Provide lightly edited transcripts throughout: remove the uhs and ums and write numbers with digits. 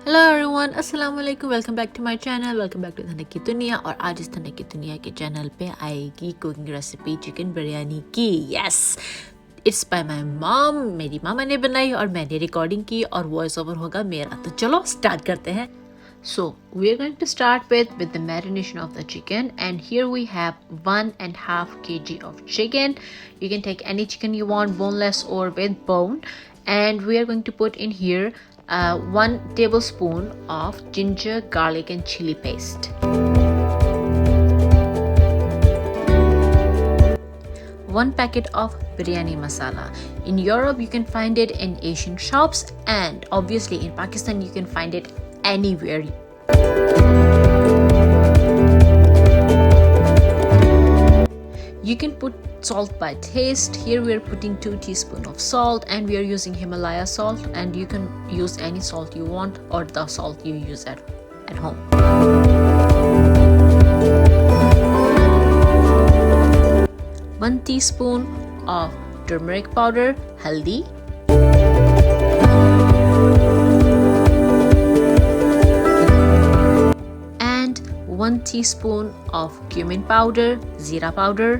Hello everyone, अस्सलाम वालेकुम। Welcome back to my channel, welcome back to Dhanak की दुनिया। और आज इस धनक की दुनिया के चैनल पे आएगी कुकिंग रेसिपी चिकन बिरयानी की। Yes, it's by my mom. मेरी मामा ने बनाई और मैंने रिकॉर्डिंग की और वॉइस ओवर होगा मेरा। तो चलो स्टार्ट करते हैं। So we are going to start with the marination of the chicken, and here we have 1.5 kg of chicken. You can take any chicken you want, boneless or with bone, and we are going to put in here 1 tablespoon of ginger, garlic and chili paste, 1 packet of biryani masala. In Europe you can find it in Asian shops, and obviously in Pakistan you can find it anywhere. You can put salt by taste. Here we are putting 2 teaspoons of salt, and we are using Himalaya salt, and you can use any salt you want or the salt you use at home. 1 teaspoon of turmeric powder, haldi, and 1 teaspoon of cumin powder, zira powder,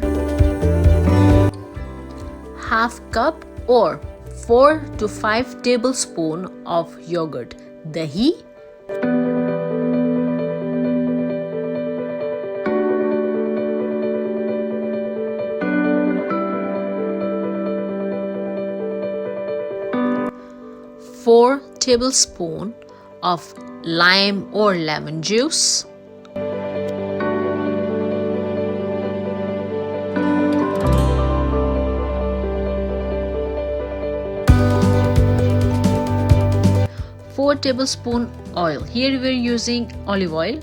half cup or 4 to 5 tablespoons of yogurt, dahi, four tablespoons of lime or lemon juice, 4 tablespoons oil. Here we are using olive oil,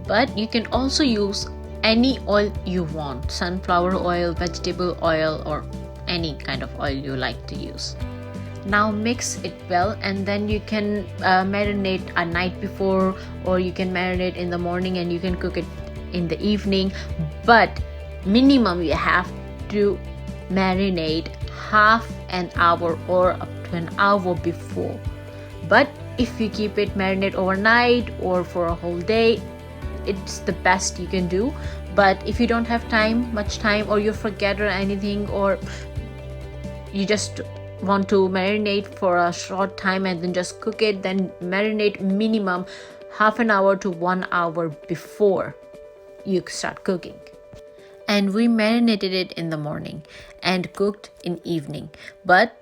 but you can also use any oil you want, sunflower oil, vegetable oil, or any kind of oil you like to use. Now mix it well, and then you can marinate a night before, or you can marinate in the morning and you can cook it in the evening. But minimum you have to marinate half an hour or up to an hour before. But if you keep it marinate overnight or for a whole day, it's the best you can do. But if you don't have much time, or you forget or anything, or you just want to marinate for a short time and then just cook it, then marinate minimum half an hour to 1 hour before you start cooking. And we marinated it in the morning and cooked in evening. But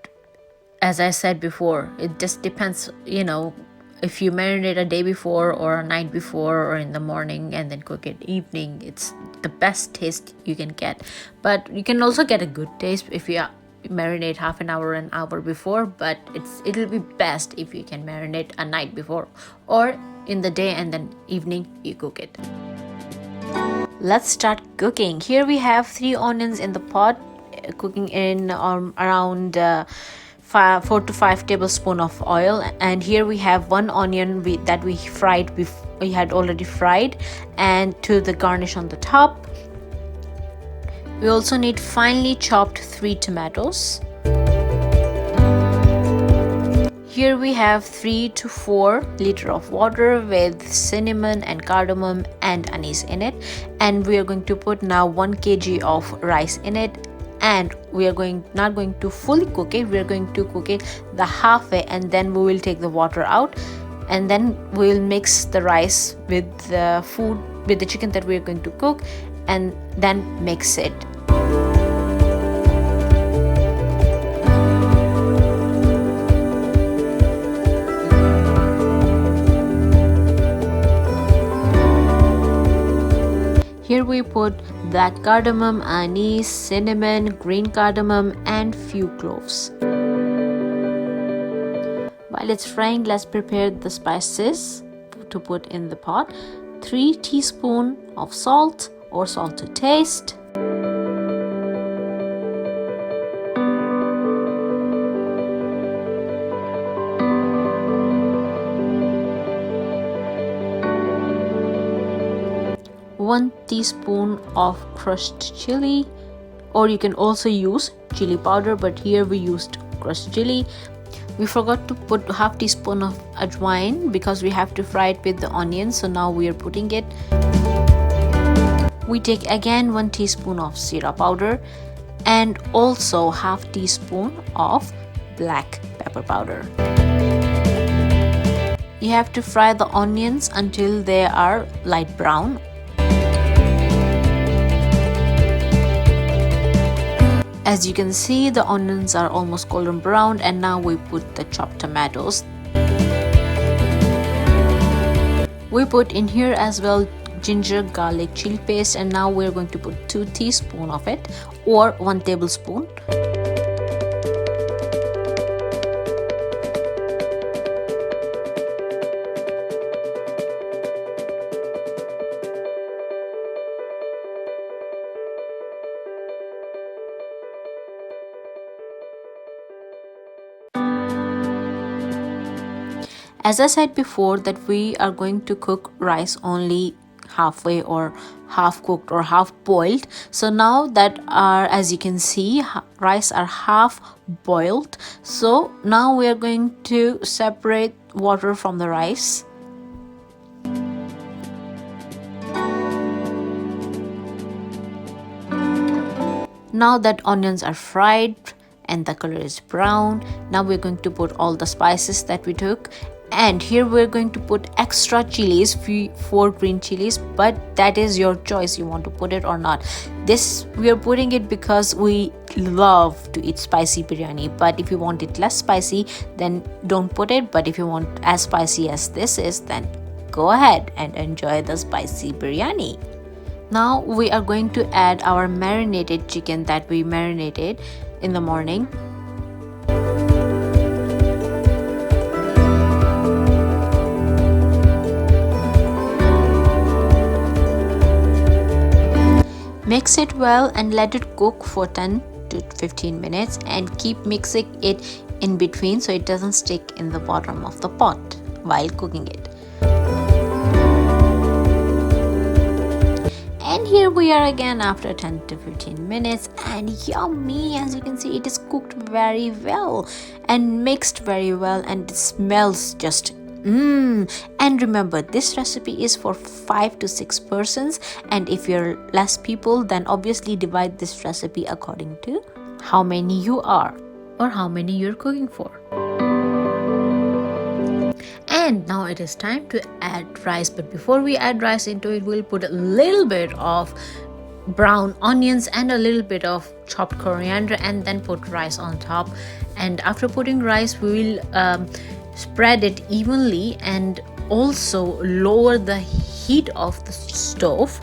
as I said before, it just depends, if you marinate a day before or a night before or in the morning and then cook it evening, it's the best taste you can get. But you can also get a good taste if you marinate half an hour before, but it'll be best if you can marinate a night before or in the day and then evening you cook it. Let's start cooking. Here we have 3 onions in the pot, cooking in around 4 to 5 tablespoons of oil. And here we have 1 onion that we fried before, we had already fried, and to the garnish on the top. We also need finely chopped 3 tomatoes. Here we have 3 to 4 liters of water with cinnamon and cardamom and anise in it. And we are going to put now 1 kg of rice in it. And we are not going to fully cook it, we are going to cook it the halfway, and then we will take the water out, and then we will mix the rice with the chicken that we are going to cook, and then mix it. Here we put black cardamom, anise, cinnamon, green cardamom and few cloves. While it's frying, let's prepare the spices to put in the pot. 3 teaspoons of salt or salt to taste, 1 teaspoon of crushed chili, or you can also use chili powder, but here we used crushed chili, We forgot to put half teaspoon of ajwain because we have to fry it with the onion, so now we are putting it. We take again 1 teaspoon of zira powder and also half teaspoon of black pepper powder. You have to fry the onions until they are light brown. As you can see, the onions are almost golden brown, and now we put the chopped tomatoes. We put in here as well ginger garlic chili paste, and now we're going to put 2 teaspoons of it or 1 tablespoon. As I said before that we are going to cook rice only halfway or half cooked or half boiled. So now that as you can see, rice are half boiled. So now we are going to separate water from the rice. Now that onions are fried and the color is brown, now we're going to put all the spices that we took. And here we're going to put extra chilies, 4 green chilies, but that is your choice, you want to put it or not. This we are putting it because we love to eat spicy biryani, but if you want it less spicy then don't put it, but if you want as spicy as this is, then go ahead and enjoy the spicy biryani. Now we are going to add our marinated chicken that we marinated in the morning. Mix it well and let it cook for 10 to 15 minutes and keep mixing it in between so it doesn't stick in the bottom of the pot while cooking it. And here we are again after 10 to 15 minutes, and yummy, as you can see it is cooked very well and mixed very well, and it smells just And remember, this recipe is for 5 to 6 persons, and if you're less people, then obviously divide this recipe according to how many you are or how many you're cooking for. And now it is time to add rice, but before we add rice into it, we'll put a little bit of brown onions and a little bit of chopped coriander and then put rice on top. And after putting rice, we will spread it evenly and also lower the heat of the stove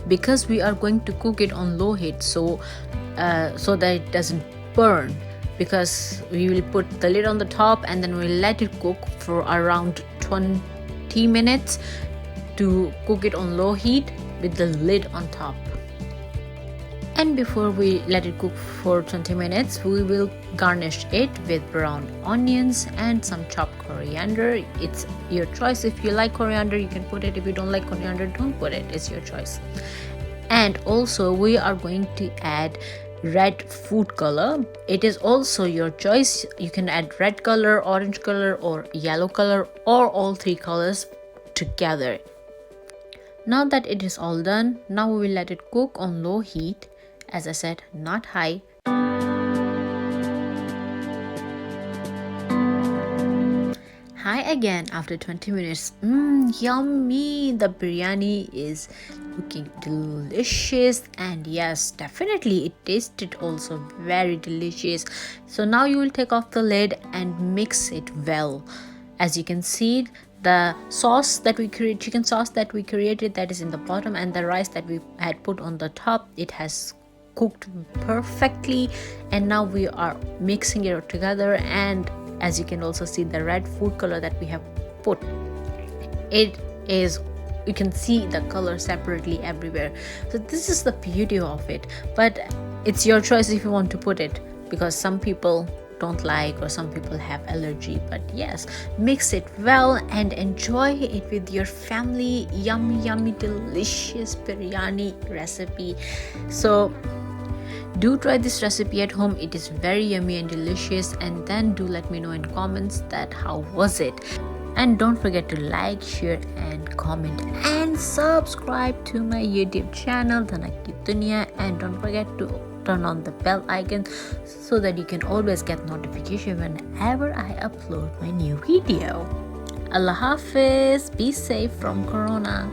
because we are going to cook it on low heat, so that it doesn't burn, because we will put the lid on the top and then we'll let it cook for around 20 minutes to cook it on low heat with the lid on top. And before we let it cook for 20 minutes, we will garnish it with brown onions and some chopped coriander. It's your choice. If you like coriander, you can put it. If you don't like coriander, don't put it. It's your choice. And also we are going to add red food color. It is also your choice. You can add red color, orange color, or yellow color, or all 3 colors together. Now that it is all done, now we will let it cook on low heat. As I said, not high. Hi again after 20 minutes. Yummy! The biryani is looking delicious, and yes, definitely it tasted also very delicious. So now you will take off the lid and mix it well. As you can see, the sauce that we created, chicken sauce that we created, that is in the bottom, and the rice that we had put on the top, it has cooked perfectly. And now we are mixing it together, and as you can also see, the red food color that we have put, it is, you can see the color separately everywhere. So this is the beauty of it, but it's your choice if you want to put it, because some people don't like or some people have allergy. But yes, mix it well and enjoy it with your family. Yummy, yummy, delicious biryani recipe. So Do try this recipe at home. It is very yummy and delicious, and then do let me know in comments that how was it. And don't forget to like, share and comment and subscribe to my YouTube channel Dhanak Ke Duniya, and don't forget to turn on the bell icon so that you can always get notification whenever I upload my new video. Allah Hafiz, be safe from Corona.